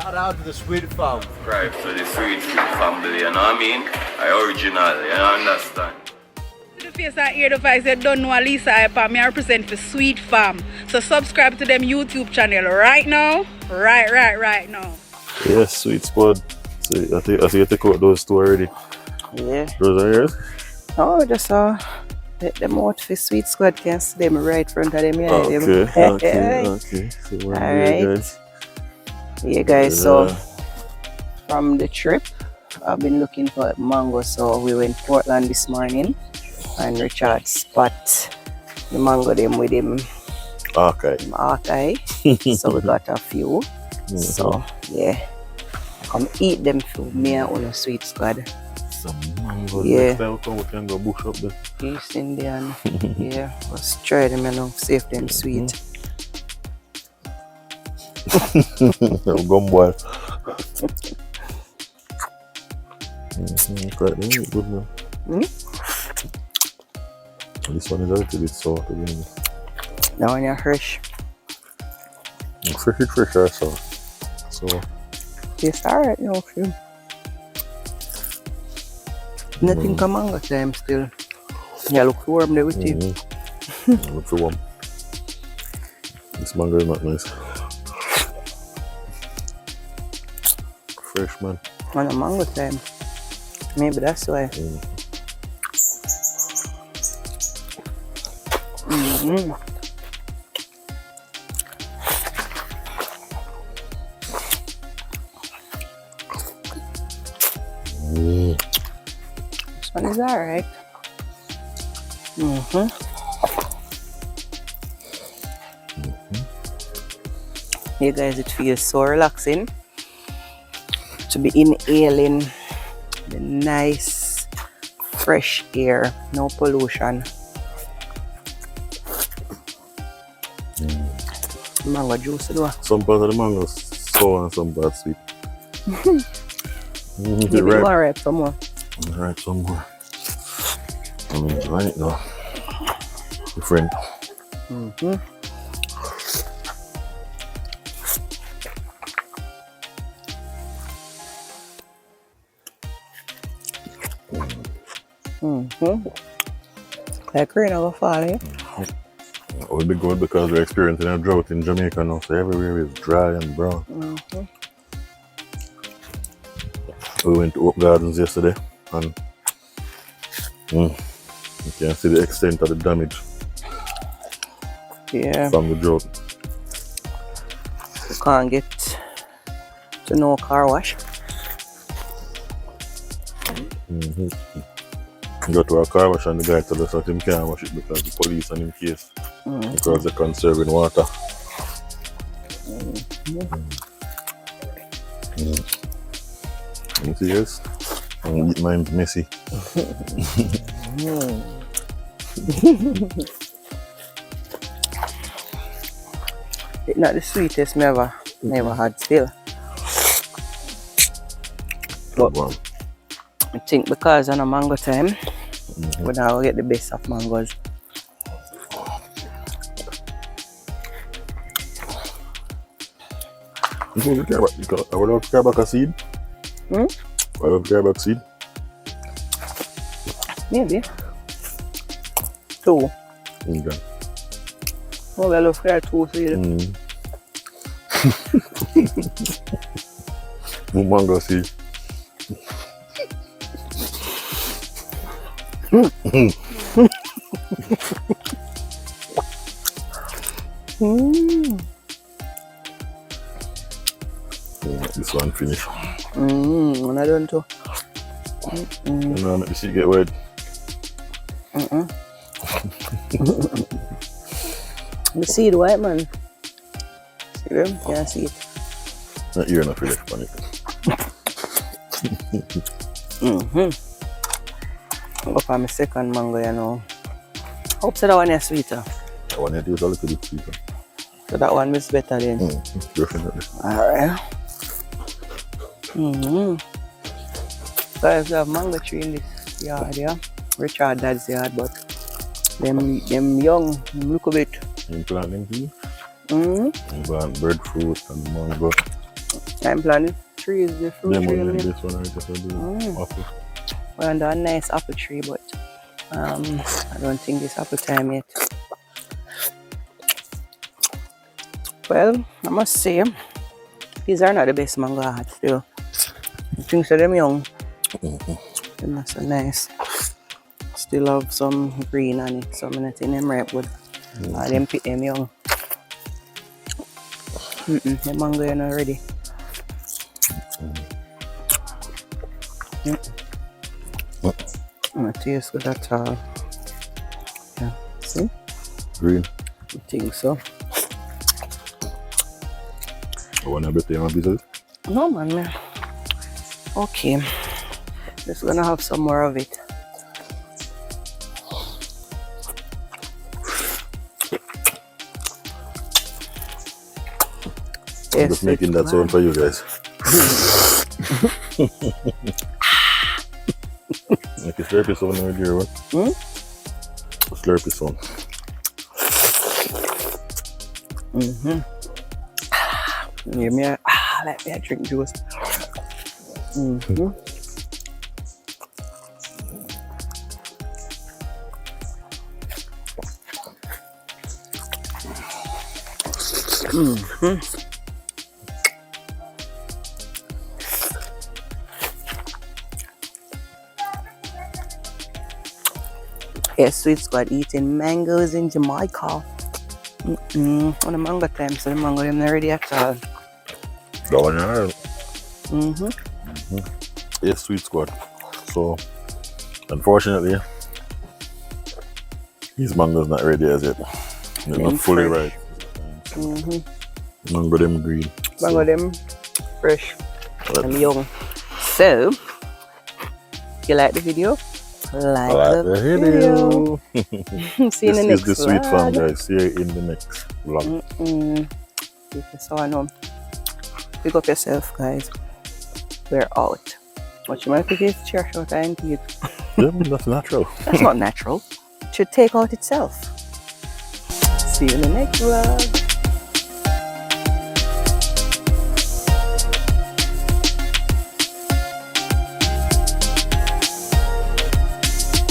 Shout out to the Sweet Farm. Subscribe to the Sweet family, you know what I mean? I original, you understand? The face and hear the voice, you don't know Lisa Ipa. Me I represent for Sweet Farm. So subscribe to them YouTube channel right now. Right now. Yes, Sweet Squad. So I think you take out those two already. Yeah. Those are yours? Oh, just let them out for Sweet Squad can see them right front of them. Yeah, Okay. So one Alright. guys. Yeah, guys, so from the trip, I've been looking for mango. So we went Portland this morning and Richard spot the mango them with him. Okay. So we got a few. So yeah, come eat them for me and on a Sweet Squad. Some mangoes. Yeah. Next time we come, we can go bush up there. East Indian. Yeah, let's try them and see if them sweet. Gumboil. Quite good man. This one is a little bit sour to be honest. That one is fresh. Fresh or sour. So It's alright, you know. Few. Nothing come mango time still. Yeah, look for warm there with you. Look for one. This mango is not nice. Fresh man. On a mango time. Maybe that's why. This one is alright. You guys, it feels so relaxing to be inhaling the nice fresh air, no pollution. Mango juice though. Some parts of the mango sour and some parts sweet. Maybe you want ripe some more. Right, some more. I'm enjoying it now. Different. Like rain over fall, eh? It would be good because we're experiencing a drought in Jamaica now, so everywhere is dry and brown. We went to Oak Gardens yesterday and you can see the extent of the damage Yeah. from the drought. You can't get to no car wash. Go to a car wash and the guy told us that him can't wash it because the police on him case. Because they're conserving water. You see this? And mine's messy. It's not the sweetest me ever had still. But Wow. I think because on a mango time, we now get the best of mangoes. I would love to care about a seed. I would love to care about seed. Maybe. 2. Okay. Oh, I love to 2 seeds. Mango seed. This one finish. And I don't know. You know, make the seed get wet. The seed white man. See them? Can't see it. Not you're not finished on it. Go for my second mango, you know. Hope so that one is sweeter. That one is a little bit sweeter. So that one is better then. Definitely. Alright. Guys, we have mango tree in this yard, yeah. Richard dad's yard, but them young, them look a bit. You plant them too? You plant breadfruit and mango. I'm planting trees, the fruit Them tree. one, And this one, I just do apple. we're under a nice apple tree, but I don't think it's apple time yet. Well, I must say, these are not the best mango I had still. I think so them young. They're not so nice. Still have some green on it, so I'm not in them ripe, but them pick them young. The mango are not ready. It tastes good at all. Yeah, see? Green. I think so. I want a bit of pieces. No man. Okay. Just gonna have some more of it. I'm just making that sound for you guys. Make a slurpy sound right here, what? Slurpy sound. Give me a let me a drink juice. Yes, Sweet Squad eating mangoes in Jamaica. On the mango time, so the mango them not ready at all. That one, Yes, Sweet Squad. So, unfortunately, these mangoes not ready as yet. They're not fully ripe. Mango them green. Mango them fresh and young. So, if you like the video, like the video. See you in the next This is the Sweet Farm, vlog. guys. See you in the next vlog. So I know. Pick up yourself, guys. We're out. What you might is church out and eat. Yeah, that's natural. That's not natural. It should take out itself. See you in the next vlog.